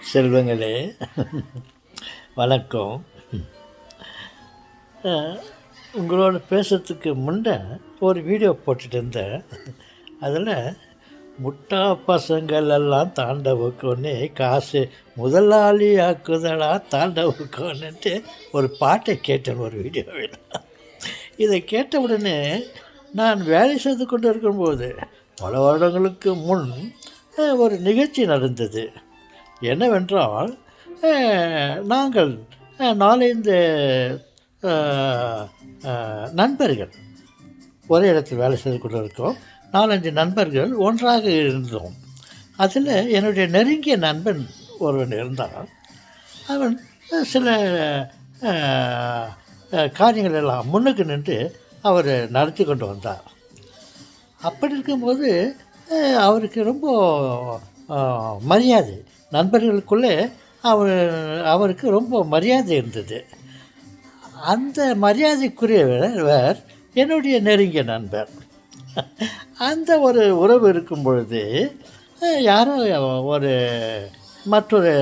செல்வங்களே வணக்கம். உங்களோட பேசுறதுக்கு முன்னே ஒரு வீடியோ போட்டுட்டு இருந்தேன். அதில் முட்டா பசங்கள் எல்லாம் தாண்டவுக்கொன்னே காசு முதலாளி ஆக்குதடா தாண்டவுக்கொன்னுட்டு ஒரு பாட்டை கேட்டேன் ஒரு வீடியோவில். இதை கேட்ட உடனே நான் வேலை செய்து கொண்டு இருக்கும்போது பல வருடங்களுக்கு முன் ஒரு நிகழ்ச்சி நடந்தது. என்னவென்றால், நாங்கள் 4-5 நண்பர்கள் ஒரே இடத்தில் வேலை செய்து கொண்டு இருக்கோம். 4-5 நண்பர்கள் ஒன்றாக இருந்தோம். அதில் என்னுடைய நெருங்கிய நண்பன் ஒருவன் இருந்தான். அவன் சில காரியங்கள் எல்லாம் முன்னுக்கு நின்று அவர் நடத்தி கொண்டு வந்தார். அப்படி இருக்கும்போது அவருக்கு ரொம்ப மரியாதை, நண்பர்களுக்குள்ளே அவருக்கு ரொம்ப மரியாதை இருந்தது. அந்த மரியாதைக்குரியவர் என்னுடைய நெருங்கிய நண்பர். அந்த ஒரு உறவு இருக்கும் பொழுது யாரோ ஒரு மற்றொரு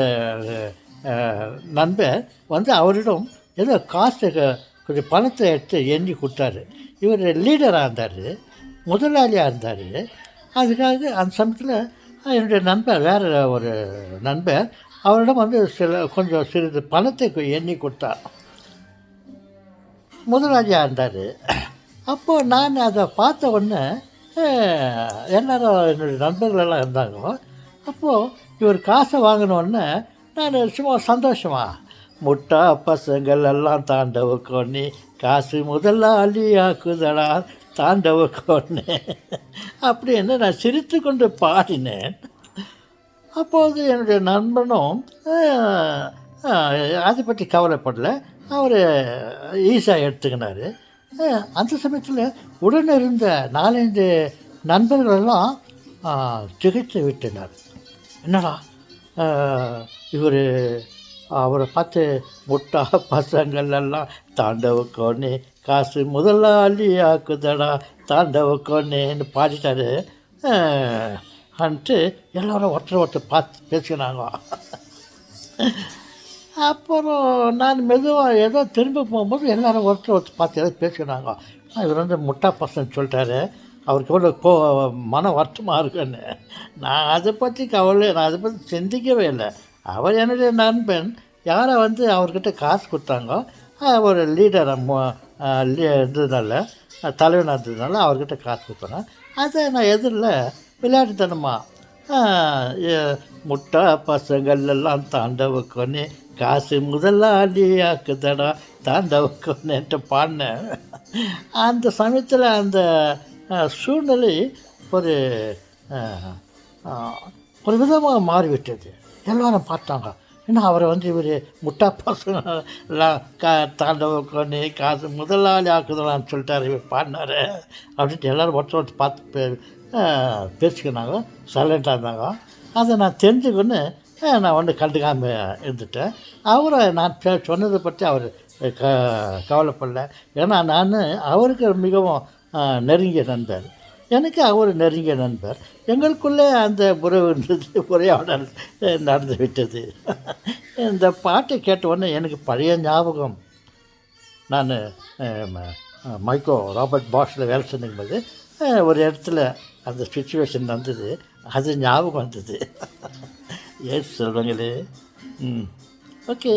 நண்பர் வந்து அவரிடம் ஏதோ காசு கொஞ்சம் பணத்தை எடுத்து எண்ணி கொடுத்தாரு. இவர் லீடராக இருந்தார், முதலாளியாக இருந்தார். அதுக்காக அந்த சமயத்தில் என்னுடைய நண்பர், வேறு ஒரு நண்பர், அவரிடம் வந்து கொஞ்சம் சிறிது பணத்தை எண்ணி கொடுத்தார். முதலாளியாக இருந்தார். அப்போது நான் அதை பார்த்த உடனே எல்லாரும் என்னுடைய நண்பர்களெல்லாம் இருந்தாங்க. அப்போது இவர் காசை வாங்கினோடனே நான் சும்மா சந்தோஷமாக, முட்டா பசங்கள் எல்லாம் தாண்டவுக்கொன்னே காசு முதலாளி ஆக்குதடா தாண்டவுக்கொன்னே அப்படின்னு நான் சிரித்து கொண்டு பாடினேன். அப்போது என்னுடைய நண்பனும் அதை பற்றி கவலைப்படலை, அவர் ஈஸியாக எடுத்துக்கினார். அந்த சமயத்தில் உடனே இருந்த 4-5 நண்பர்களெல்லாம் திகைத்து விட்டனர். என்னடா இவர் அவரை பார்த்து முட்டா பசங்கள் எல்லாம் தாண்டவுக்கொன்னே காசு முதலாளி ஆக்குதடா தாண்டவுக்கொன்னேன்னு பாடிட்டாரு அன்ட்டு எல்லோரும் ஒருத்தர் பார்த்து பேசினாங்க. அப்புறம் நான் மெதுவாக ஏதோ திரும்ப போகும்போது எல்லோரும் ஒருத்தர் பார்த்து ஏதோ பேசினாங்க. இவர் வந்து முட்டா பசங்க சொல்லிட்டாரு, அவருக்கு எவ்வளோ மன வருத்தமாக இருக்குன்னு. நான் அதை பற்றி நான் அதை பற்றி சிந்திக்கவே இல்லை. அவர் என்னுடைய நண்பன், யாரை வந்து அவர்கிட்ட காசு கொடுத்தாங்க, ஒரு லீடரை இருந்ததுனால, தலைவனாக இருந்ததுனால அவர்கிட்ட காசு கொடுத்தாங்க. அதை நான் எதிரில் விளையாட்டுத்தனமாக முட்டா பசங்கள் எல்லாம் தாண்டவுக்கொன்னே காசு முதலாளி ஆக்குதடா தாண்டவுக்கொன்னேன்ட்டு பாடினேன். அந்த சமயத்தில் அந்த சூழ்நிலை ஒரு விதமாக மாறிவிட்டது. எல்லோரும் பார்த்தாங்க, ஏன்னா அவரை வந்து இவர் முட்டா பசங்களாம் தாண்டவுக்கொன்னே காசு முதலாளி ஆக்குதலான்னு சொல்லிட்டார், இவர் பாடினார் அப்படின்ட்டு எல்லோரும் ஒருத்தர் பார்த்து பேசிக்கினாங்க, சைலண்ட்டாக இருந்தாங்க. அதை நான் தெரிஞ்சுக்கொண்டு நான் ஒன்று கண்டுக்காமல் இருந்துட்டேன். அவரை நான் சொன்னதை பற்றி அவர் கவலைப்படல. ஏன்னா நான் அவருக்கு மிகவும் நெருங்கிய நண்பர், எனக்கு அவர் நெருங்கிய நண்பர். எங்களுக்குள்ளே அந்த உறவு இருந்தது, உரையாடல் நடந்து விட்டது. இந்த பாட்டை கேட்ட உடனே எனக்கு பழைய ஞாபகம். நான் மைக்கோ ராபர்ட் பாஷில் வேலை செஞ்சுக்கும்போது ஒரு இடத்துல அந்த சுச்சுவேஷன் வந்தது, அது ஞாபகம் வந்தது. ஏன் சொல்லுங்களே. ஓகே.